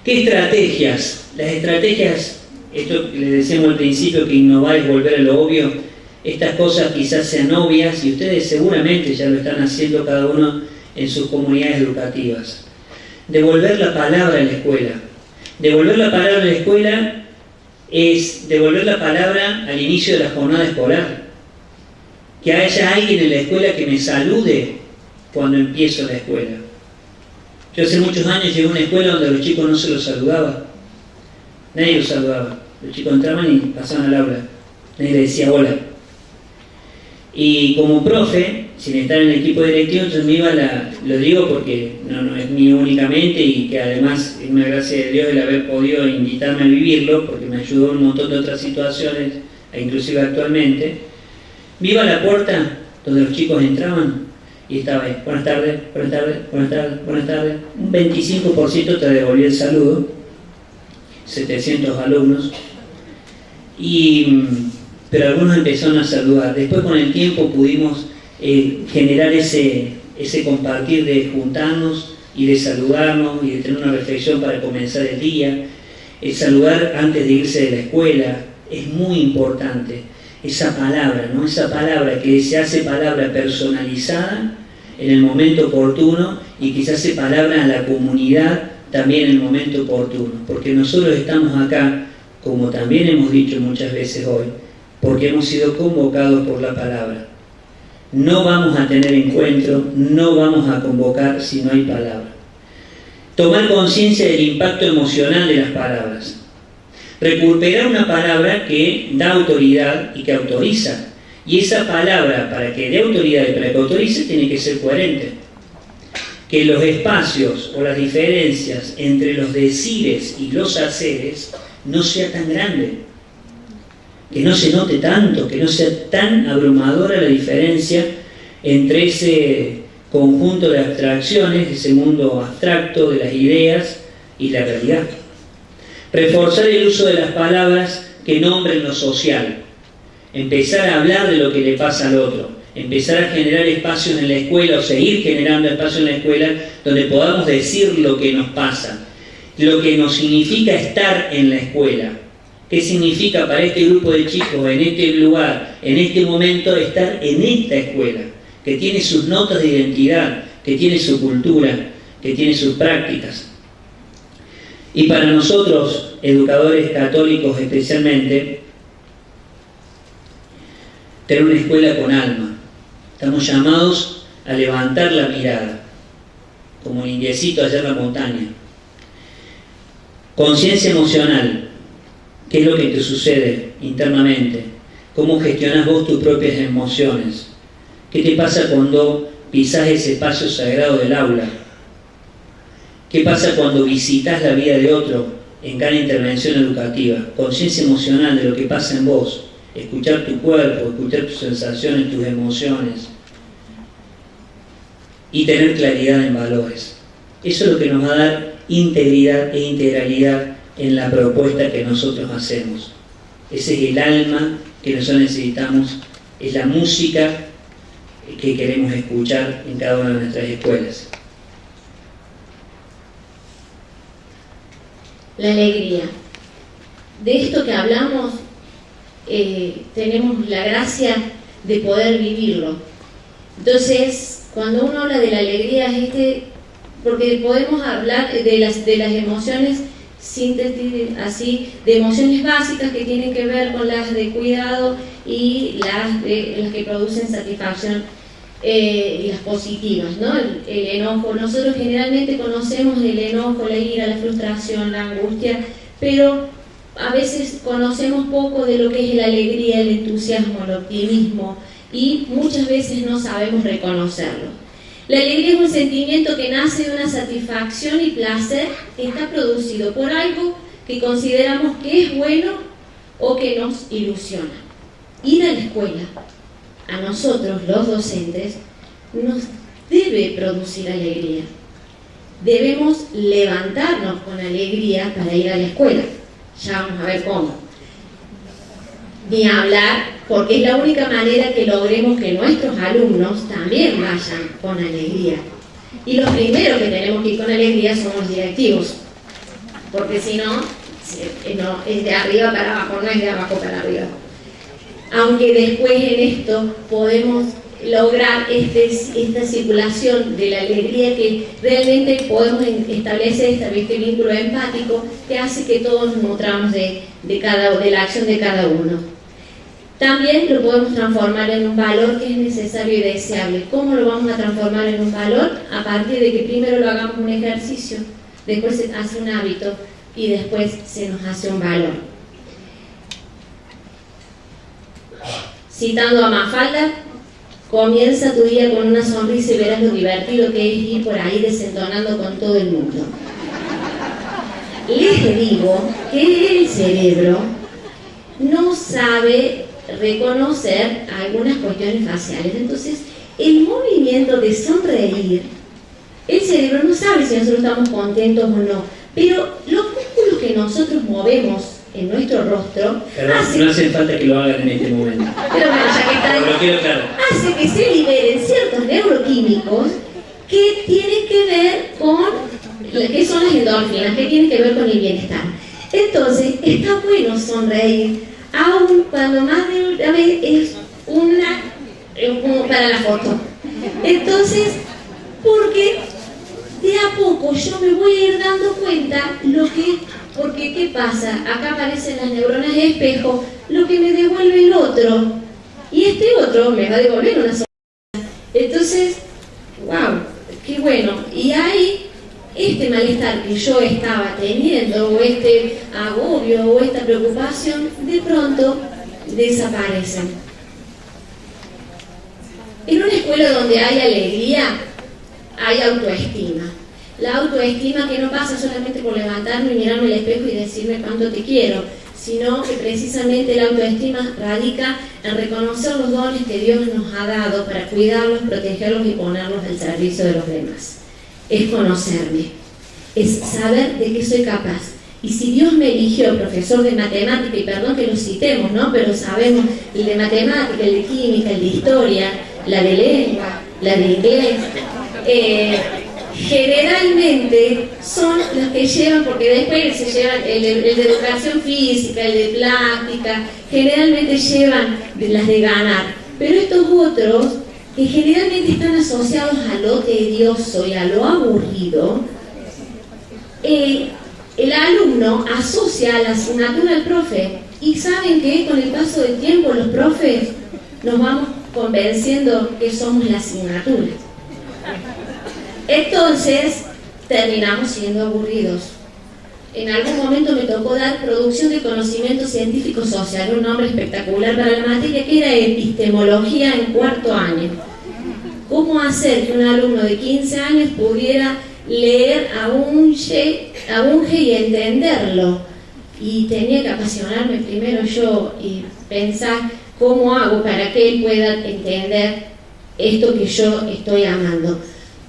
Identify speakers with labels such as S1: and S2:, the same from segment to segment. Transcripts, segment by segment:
S1: ¿Qué estrategias? Las estrategias, esto que les decíamos al principio, que innovar es volver a lo obvio. Estas cosas quizás sean obvias y ustedes seguramente ya lo están haciendo cada uno en sus comunidades educativas. Devolver la palabra en la escuela. Devolver la palabra en la escuela es devolver la palabra al inicio de la jornada escolar. Que haya alguien en la escuela que me salude cuando empiezo la escuela. Yo hace muchos años llegué a una escuela donde a los chicos no se los saludaba. Nadie los saludaba. Los chicos entraban y pasaban al aula. Nadie les decía hola. Y como profe, sin estar en el equipo directivo, yo me iba lo digo porque no es mío únicamente y que además es una gracia de Dios el haber podido invitarme a vivirlo, porque me ayudó en un montón de otras situaciones, e inclusive actualmente. Me iba a la puerta donde los chicos entraban y estaba ahí, buenas tardes, buenas tardes, buenas tardes, buenas tardes. Un 25% te devolvía el saludo, 700 alumnos. Pero algunos empezaron a saludar. Después con el tiempo pudimos generar ese compartir de juntarnos y de saludarnos y de tener una reflexión para comenzar el día. El saludar antes de irse de la escuela es muy importante. Esa palabra, ¿no? Esa palabra que se hace palabra personalizada en el momento oportuno y que se hace palabra a la comunidad también en el momento oportuno. Porque nosotros estamos acá, como también hemos dicho muchas veces hoy, porque hemos sido convocados por la palabra. No vamos a tener encuentro, no vamos a convocar si no hay palabra. Tomar conciencia del impacto emocional de las palabras. Recuperar una palabra que da autoridad y que autoriza. Y esa palabra, para que dé autoridad y para que autorice, tiene que ser coherente. Que los espacios o las diferencias entre los decires y los haceres no sea tan grande. Que no se note tanto, que no sea tan abrumadora la diferencia entre ese conjunto de abstracciones, ese mundo abstracto de las ideas y la realidad. Reforzar el uso de las palabras que nombren lo social. Empezar a hablar de lo que le pasa al otro. Empezar a generar espacios en la escuela o seguir generando espacios en la escuela donde podamos decir lo que nos pasa, lo que nos significa estar en la escuela. ¿Qué significa para este grupo de chicos, en este lugar, en este momento, estar en esta escuela? Que tiene sus notas de identidad, que tiene su cultura, que tiene sus prácticas. Y para nosotros, educadores católicos especialmente, tener una escuela con alma. Estamos llamados a levantar la mirada, como el indiecito allá en la montaña. Conciencia emocional. ¿Qué es lo que te sucede internamente? ¿Cómo gestionas vos tus propias emociones? ¿Qué te pasa cuando pisás ese espacio sagrado del aula? ¿Qué pasa cuando visitas la vida de otro en cada intervención educativa? Conciencia emocional de lo que pasa en vos. Escuchar tu cuerpo, escuchar tus sensaciones, tus emociones. Y tener claridad en valores. Eso es lo que nos va a dar integridad e integralidad en la propuesta que nosotros hacemos. Ese es el alma que nosotros necesitamos, es la música que queremos escuchar en cada una de nuestras escuelas.
S2: La alegría. De esto que hablamos, tenemos la gracia de poder vivirlo. Entonces, cuando uno habla de la alegría, porque podemos hablar de las emociones síntesis así de emociones básicas que tienen que ver con las de cuidado y las que producen satisfacción y las positivas, ¿no? El enojo. Nosotros generalmente conocemos el enojo, la ira, la frustración, la angustia, pero a veces conocemos poco de lo que es la alegría, el entusiasmo, el optimismo, y muchas veces no sabemos reconocerlo. La alegría es un sentimiento que nace de una satisfacción y placer que está producido por algo que consideramos que es bueno o que nos ilusiona. Ir a la escuela, a nosotros los docentes, nos debe producir alegría. Debemos levantarnos con alegría para ir a la escuela. Ya vamos a ver cómo. Ni hablar, porque es la única manera que logremos que nuestros alumnos también vayan con alegría. Y los primeros que tenemos que ir con alegría son los directivos. porque si no, es de arriba para abajo, no es de abajo para arriba. Aunque después en esto podemos lograr esta circulación de la alegría, que realmente podemos establecer este vínculo empático que hace que todos nos nutramos de la acción de cada uno. También lo podemos transformar en un valor que es necesario y deseable. ¿Cómo lo vamos a transformar en un valor? A partir de que primero lo hagamos un ejercicio, después se hace un hábito y después se nos hace un valor. Citando a Mafalda, comienza tu día con una sonrisa y verás lo divertido que es ir por ahí desentonando con todo el mundo. Les digo que el cerebro no sabe reconocer algunas cuestiones faciales. Entonces, el movimiento de sonreír, el cerebro no sabe si nosotros estamos contentos o no, pero los músculos que nosotros movemos en nuestro rostro
S1: no hace falta que lo hagan en este momento.
S2: Pero bueno, ya que está,
S1: lo quiero claro.
S2: Hace que se liberen ciertos neuroquímicos que tienen que ver con, que son las endorfinas, que tienen que ver con el bienestar. Entonces, está bueno sonreír, aun cuando más de una vez es como para la foto. Entonces, porque de a poco yo me voy a ir dando cuenta porque ¿qué pasa? Acá aparecen las neuronas de espejo, lo que me devuelve el otro, y este otro me va a devolver una sonrisa. Entonces, wow, qué bueno. Y ahí, este malestar que yo estaba teniendo, o este agobio, o esta preocupación, de pronto desaparecen. En una escuela donde hay alegría, hay autoestima. La autoestima que no pasa solamente por levantarme y mirarme al espejo y decirme cuánto te quiero, sino que precisamente la autoestima radica en reconocer los dones que Dios nos ha dado para cuidarlos, protegerlos y ponerlos al servicio de los demás. Es conocerme, es saber de qué soy capaz. Y si Dios me eligió profesor de matemática, y perdón que lo citemos, ¿no? Pero sabemos el de matemática, el de química, el de historia, la de lengua, la de inglés, generalmente son los que llevan, porque después se llevan el de educación física, el de plástica, generalmente llevan las de ganar, pero estos otros que generalmente están asociados a lo tedioso y a lo aburrido, el alumno asocia a la asignatura al profe, y saben que con el paso del tiempo los profes nos vamos convenciendo que somos la asignatura. Entonces, terminamos siendo aburridos. En algún momento me tocó dar producción de conocimiento científico social, un nombre espectacular para la materia, que era epistemología en cuarto año. ¿Cómo hacer que un alumno de 15 años pudiera leer a Bunge y entenderlo? Y tenía que apasionarme primero yo y pensar cómo hago para que él pueda entender esto que yo estoy amando,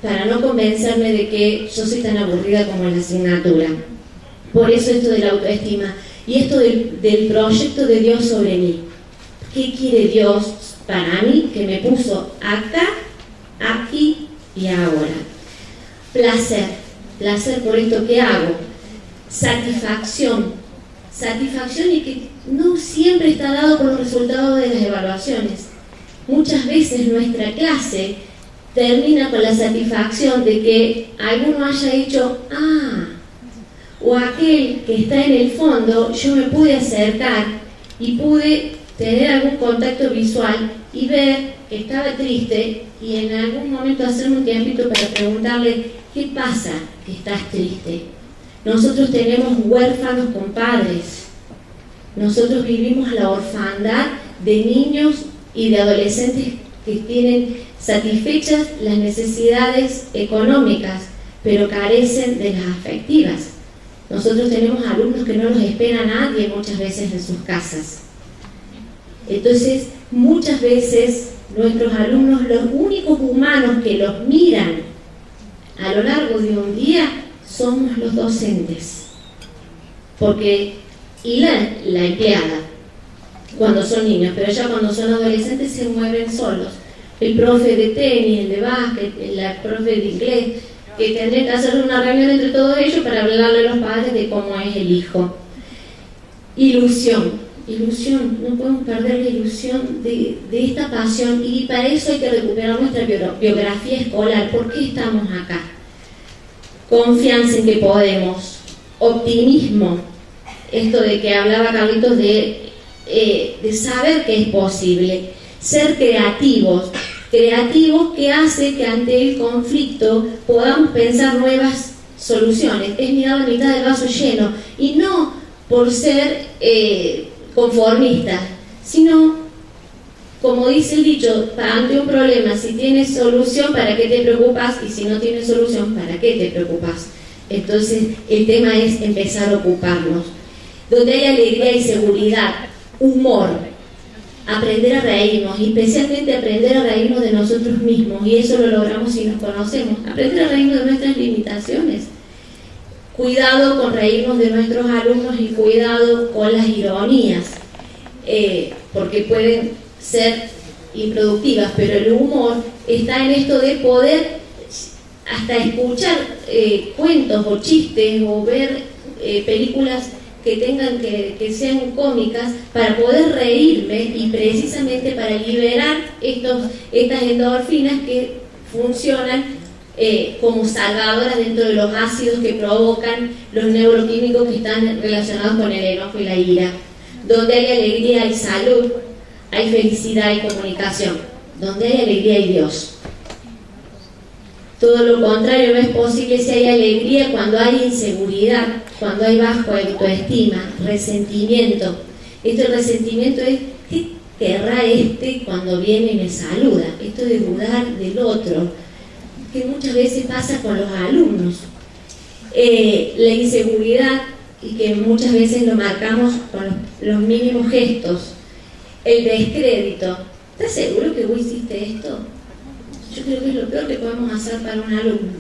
S2: para no convencerme de que yo soy tan aburrida como la asignatura. Por eso esto de la autoestima y esto del proyecto de Dios sobre mí. ¿Qué quiere Dios para mí que me puso acá, aquí y ahora? Placer por esto que hago. Satisfacción y que no siempre está dado por los resultados de las evaluaciones. Muchas veces nuestra clase termina con la satisfacción de que alguno haya dicho, o aquel que está en el fondo, yo me pude acercar y pude tener algún contacto visual y ver que estaba triste y en algún momento hacerme un tiempito para preguntarle, ¿qué pasa que estás triste? Nosotros tenemos huérfanos con padres, nosotros vivimos la orfandad de niños y de adolescentes que tienen satisfechas las necesidades económicas, pero carecen de las afectivas. Nosotros tenemos alumnos que no los espera nadie muchas veces en sus casas. Entonces, muchas veces nuestros alumnos, los únicos humanos que los miran a lo largo de un día, somos los docentes. Y la empleada, cuando son niños, pero ya cuando son adolescentes se mueven solos. El profe de tenis, el de básquet, la profe de inglés, que tendrían que hacer una reunión entre todos ellos para hablarle a los padres de cómo es el hijo. Ilusión, no podemos perder la ilusión de esta pasión, y para eso hay que recuperar nuestra biografía escolar. ¿Por qué estamos acá? Confianza en que podemos, optimismo, esto de que hablaba Carlitos de saber que es posible, ser creativos que hace que ante el conflicto podamos pensar nuevas soluciones, es mirar la mitad del vaso lleno, y no por ser conformistas, sino, como dice el dicho, ante un problema, si tienes solución, ¿para qué te preocupas? Y si no tienes solución, ¿para qué te preocupas? Entonces, el tema es empezar a ocuparnos. Donde hay alegría y seguridad, humor, aprender a reírnos, y especialmente aprender a reírnos de nosotros mismos, y eso lo logramos si nos conocemos, aprender a reírnos de nuestras limitaciones. Cuidado con reírnos de nuestros alumnos y cuidado con las ironías, porque pueden ser improductivas, pero el humor está en esto de poder hasta escuchar cuentos o chistes o ver películas que sean cómicas para poder reírme, y precisamente para liberar estas endorfinas que funcionan como salvadoras dentro de los ácidos que provocan los neuroquímicos que están relacionados con el enojo y la ira. Donde hay alegría hay salud, hay felicidad y comunicación. Donde hay alegría hay Dios. Todo lo contrario no es posible si hay alegría cuando hay inseguridad, cuando hay bajo autoestima, resentimiento. El resentimiento es: ¿qué querrá cuando viene y me saluda? Esto de dudar del otro, que muchas veces pasa con los alumnos. La inseguridad, y que muchas veces lo marcamos con los mínimos gestos. El descrédito: ¿estás seguro que vos hiciste esto? Yo creo que es lo peor que podemos hacer para un alumno.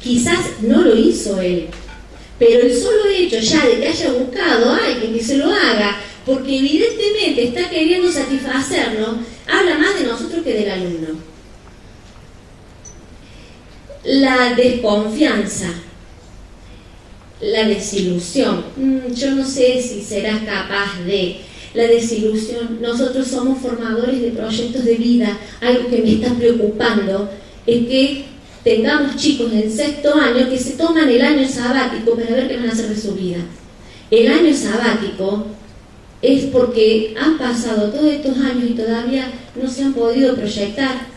S2: Quizás no lo hizo él, pero el solo hecho ya de que haya buscado a alguien que se lo haga, porque evidentemente está queriendo satisfacernos, habla más de nosotros que del alumno. La desconfianza, la desilusión. Yo no sé si serás capaz de... La desilusión. Nosotros somos formadores de proyectos de vida. Algo que me está preocupando es que tengamos chicos en 6º año que se toman el año sabático para ver qué van a hacer de su vida. El año sabático es porque han pasado todos estos años y todavía no se han podido proyectar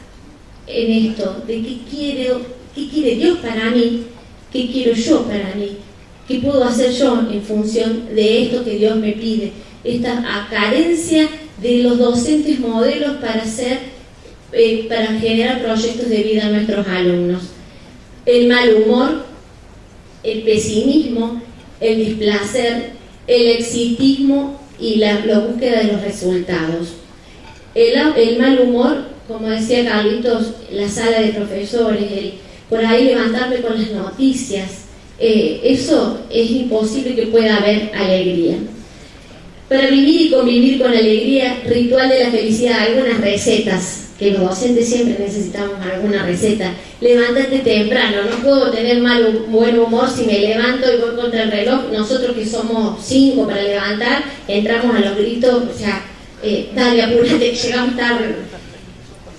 S2: en esto de qué quiere Dios para mí, qué quiero yo para mí, qué puedo hacer yo en función de esto que Dios me pide. Esta carencia de los docentes modelos para generar proyectos de vida a nuestros alumnos. El mal humor, el pesimismo, el displacer, el exitismo y la búsqueda de los resultados. El mal humor, como decía Carlitos, la sala de profesores, por ahí levantarme con las noticias, eso es imposible que pueda haber alegría. Para vivir y convivir con alegría, ritual de la felicidad, algunas recetas, que los docentes siempre necesitamos alguna receta. Levántate temprano, no puedo tener buen humor si me levanto y voy contra el reloj. Nosotros que somos 5 para levantar, entramos a los gritos, o sea, dale, apúrate, llegamos tarde.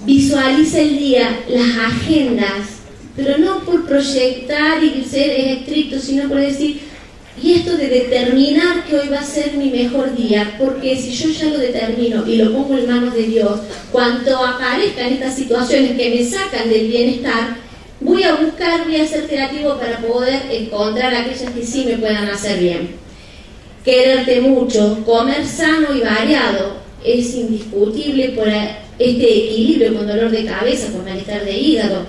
S2: Visualiza el día, las agendas, pero no por proyectar y ser estricto, sino por decir... Y esto de determinar que hoy va a ser mi mejor día, porque si yo ya lo determino y lo pongo en manos de Dios, cuando aparezcan estas situaciones que me sacan del bienestar, voy a ser creativo para poder encontrar aquellas que sí me puedan hacer bien. Quererte mucho, comer sano y variado, es indiscutible por este equilibrio con dolor de cabeza, con malestar de hígado.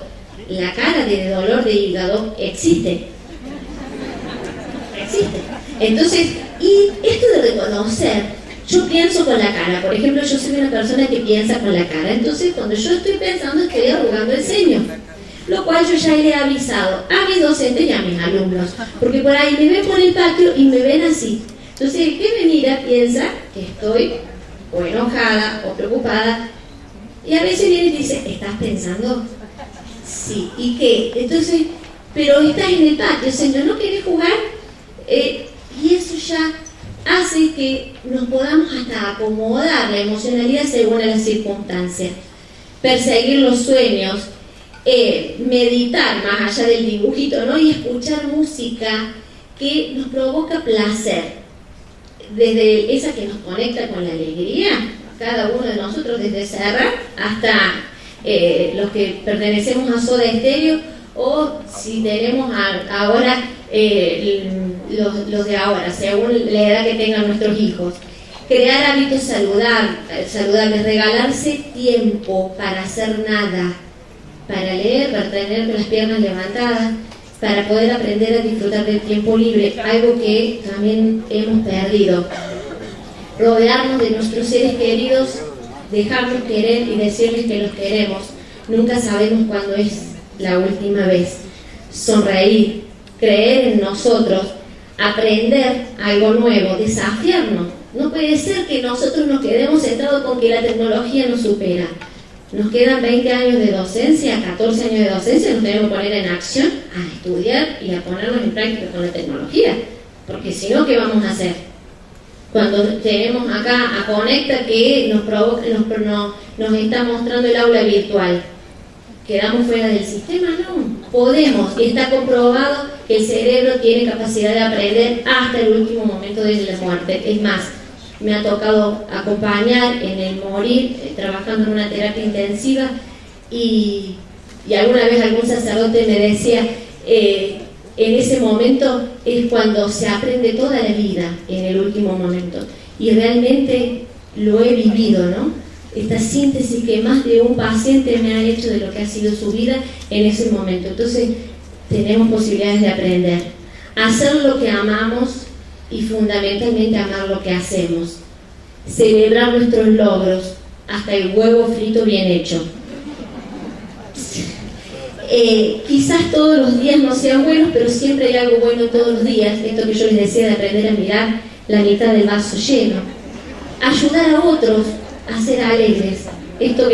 S2: La cara de dolor de hígado existe. Entonces, y esto de reconocer, yo pienso con la cara, por ejemplo, yo soy una persona que piensa con la cara, entonces cuando yo estoy pensando estoy arrugando el ceño, lo cual yo ya le he avisado a mis docentes y a mis alumnos, porque por ahí me ven por el patio y me ven así. Entonces el que me mira piensa que estoy o enojada o preocupada, y a veces viene y dice: ¿estás pensando? Sí, ¿y qué? Entonces, pero estás en el patio, señor, ¿no querés jugar? Y eso ya hace que nos podamos hasta acomodar la emocionalidad según las circunstancias. Perseguir los sueños, meditar más allá del dibujito, ¿no? Y escuchar música que nos provoca placer, desde esa que nos conecta con la alegría, cada uno de nosotros, desde Serrat hasta los que pertenecemos a Soda Stereo, o si tenemos ahora los de ahora, según la edad que tengan nuestros hijos. Crear hábitos saludables, regalarse tiempo para hacer nada, para leer, para tener las piernas levantadas, para poder aprender a disfrutar del tiempo libre, algo que también hemos perdido. Rodearnos de nuestros seres queridos, dejarnos querer y decirles que los queremos. Nunca sabemos cuándo es la última vez. Sonreír, creer en nosotros, aprender algo nuevo, desafiarnos. No puede ser que nosotros nos quedemos sentados con que la tecnología nos supera. Nos quedan 20 años de docencia, 14 años de docencia, nos tenemos que poner en acción a estudiar y a ponernos en práctica con la tecnología. Porque si no, ¿qué vamos a hacer? Cuando tenemos acá a Conecta que nos está mostrando el aula virtual, ¿quedamos fuera del sistema? No, podemos, y está comprobado que el cerebro tiene capacidad de aprender hasta el último momento de la muerte. Es más, me ha tocado acompañar en el morir, trabajando en una terapia intensiva, y alguna vez algún sacerdote me decía, en ese momento es cuando se aprende toda la vida, en el último momento. Y realmente lo he vivido, ¿no? Esta síntesis que más de un paciente me ha hecho de lo que ha sido su vida en ese momento. Entonces, tenemos posibilidades de aprender. Hacer lo que amamos y fundamentalmente amar lo que hacemos. Celebrar nuestros logros, hasta el huevo frito bien hecho. Quizás todos los días no sean buenos, pero siempre hay algo bueno todos los días. Esto que yo les decía de aprender a mirar la mitad del vaso lleno. Ayudar a otros a ser alegres. Esto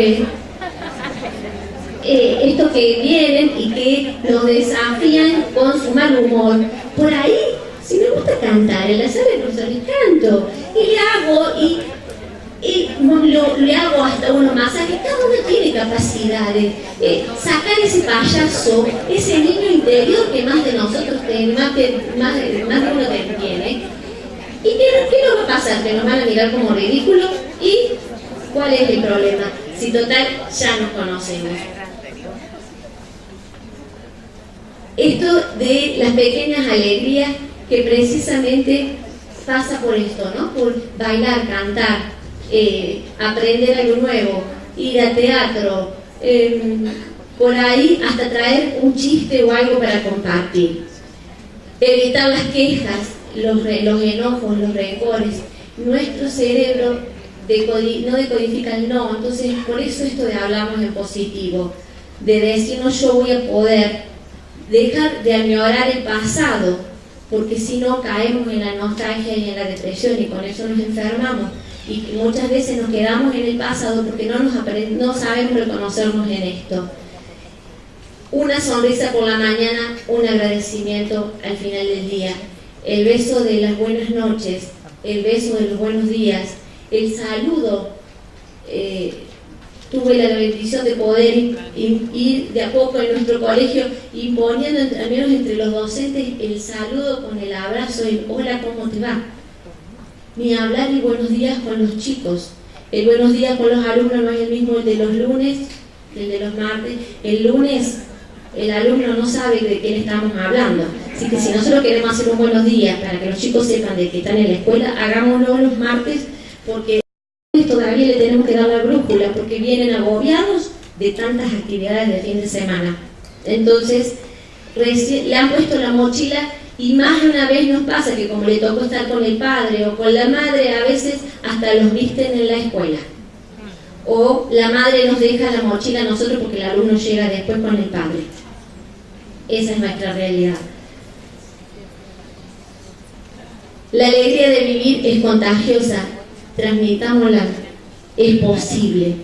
S2: que vienen y que nos desafían con su mal humor. Por ahí, si me gusta cantar, en la sala de profesores canto y le hago hasta unos masajes. Cada uno tiene capacidad de sacar ese payaso, ese niño interior que más de nosotros más de uno tiene. ¿Y qué nos va a pasar? Que nos van a mirar como ridículos. ¿Y cuál es el problema? Si total ya nos conocemos. Esto de las pequeñas alegrías que precisamente pasa por esto, ¿no? Por bailar, cantar, aprender algo nuevo, ir al teatro, por ahí hasta traer un chiste o algo para compartir. Evitar las quejas, los enojos, los rencores. Nuestro cerebro no decodifica el no, entonces por eso esto de hablarnos en positivo, de decirnos yo voy a poder, dejar de añorar el pasado, porque si no caemos en la nostalgia y en la depresión y con eso nos enfermamos. Y muchas veces nos quedamos en el pasado porque no sabemos reconocernos en esto. Una sonrisa por la mañana, un agradecimiento al final del día, el beso de las buenas noches, el beso de los buenos días, el saludo. Tuve la bendición de poder ir de a poco en nuestro colegio imponiendo, al menos entre los docentes, el saludo con el abrazo, el hola, ¿cómo te va? Ni hablar el buenos días con los chicos. El buenos días con los alumnos no es el mismo el de los lunes, el de los martes. El lunes el alumno no sabe de qué le estamos hablando. Así que si nosotros queremos hacer un buenos días para que los chicos sepan de que están en la escuela, hagámoslo los martes, porque todavía le tenemos que dar la brújula, porque vienen agobiados de tantas actividades de fin de semana. Entonces, le han puesto la mochila. Y más de una vez nos pasa que como le tocó estar con el padre o con la madre, a veces hasta los visten en la escuela. O la madre nos deja la mochila a nosotros porque el alumno llega después con el padre. Esa es nuestra realidad. La alegría de vivir es contagiosa, transmitámosla. Es posible.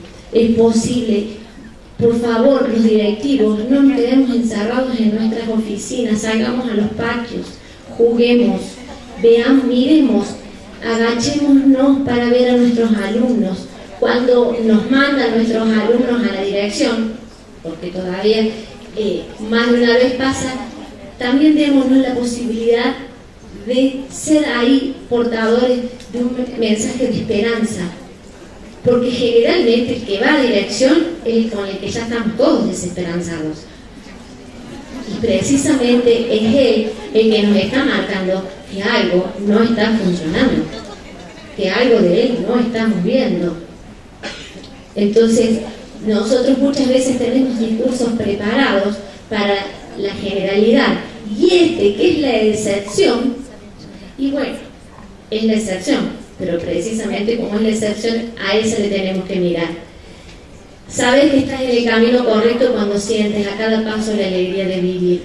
S2: por favor, los directivos, no nos quedemos encerrados en nuestras oficinas, salgamos a los patios, juguemos, veamos, miremos, agachémonos para ver a nuestros alumnos. Cuando nos mandan nuestros alumnos a la dirección, porque todavía más de una vez pasa, también démonos la posibilidad de ser ahí portadores de un mensaje de esperanza, porque generalmente el que va a dirección es con el que ya estamos todos desesperanzados, y precisamente es él el que nos está marcando que algo no está funcionando, que algo de él no estamos viendo. Entonces nosotros muchas veces tenemos discursos preparados para la generalidad, y que es la excepción, y bueno, es la excepción, pero precisamente como es la excepción, a esa le tenemos que mirar. Sabes que estás en el camino correcto cuando sientes a cada paso la alegría de vivir.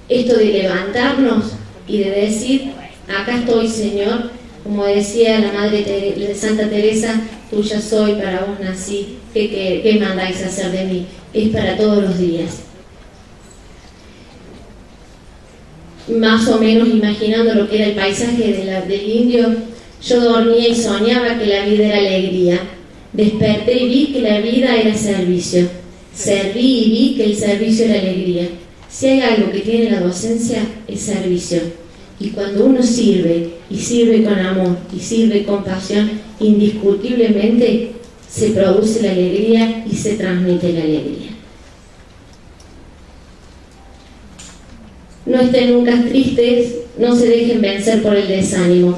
S2: Esto de levantarnos y de decir, acá estoy, Señor, como decía la Madre de Santa Teresa, tuya soy, para vos nací, ¿qué mandáis hacer de mí? Es para todos los días. Más o menos imaginando lo que era el paisaje del indio, yo dormía y soñaba que la vida era alegría. Desperté y vi que la vida era servicio. Serví y vi que el servicio era alegría. Si hay algo que tiene la docencia, es servicio. Y cuando uno sirve, y sirve con amor, y sirve con pasión, indiscutiblemente se produce la alegría y se transmite la alegría. No estén nunca tristes, no se dejen vencer por el desánimo.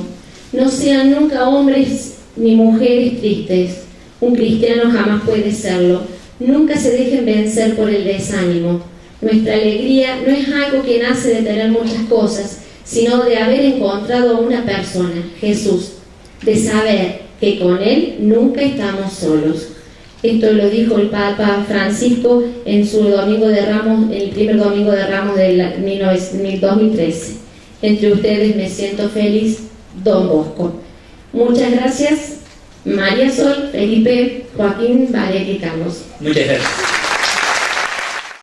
S2: No sean nunca hombres ni mujeres tristes. Un cristiano jamás puede serlo. Nunca se dejen vencer por el desánimo. Nuestra alegría no es algo que nace de tener muchas cosas, sino de haber encontrado a una persona, Jesús, de saber que con Él nunca estamos solos. Esto lo dijo el Papa Francisco en su Domingo de Ramos, el primer Domingo de Ramos del 2013. Entre ustedes me siento feliz, Don Bosco. Muchas gracias, María Sol, Felipe, Joaquín, Valeria y Carlos.
S1: Muchas gracias.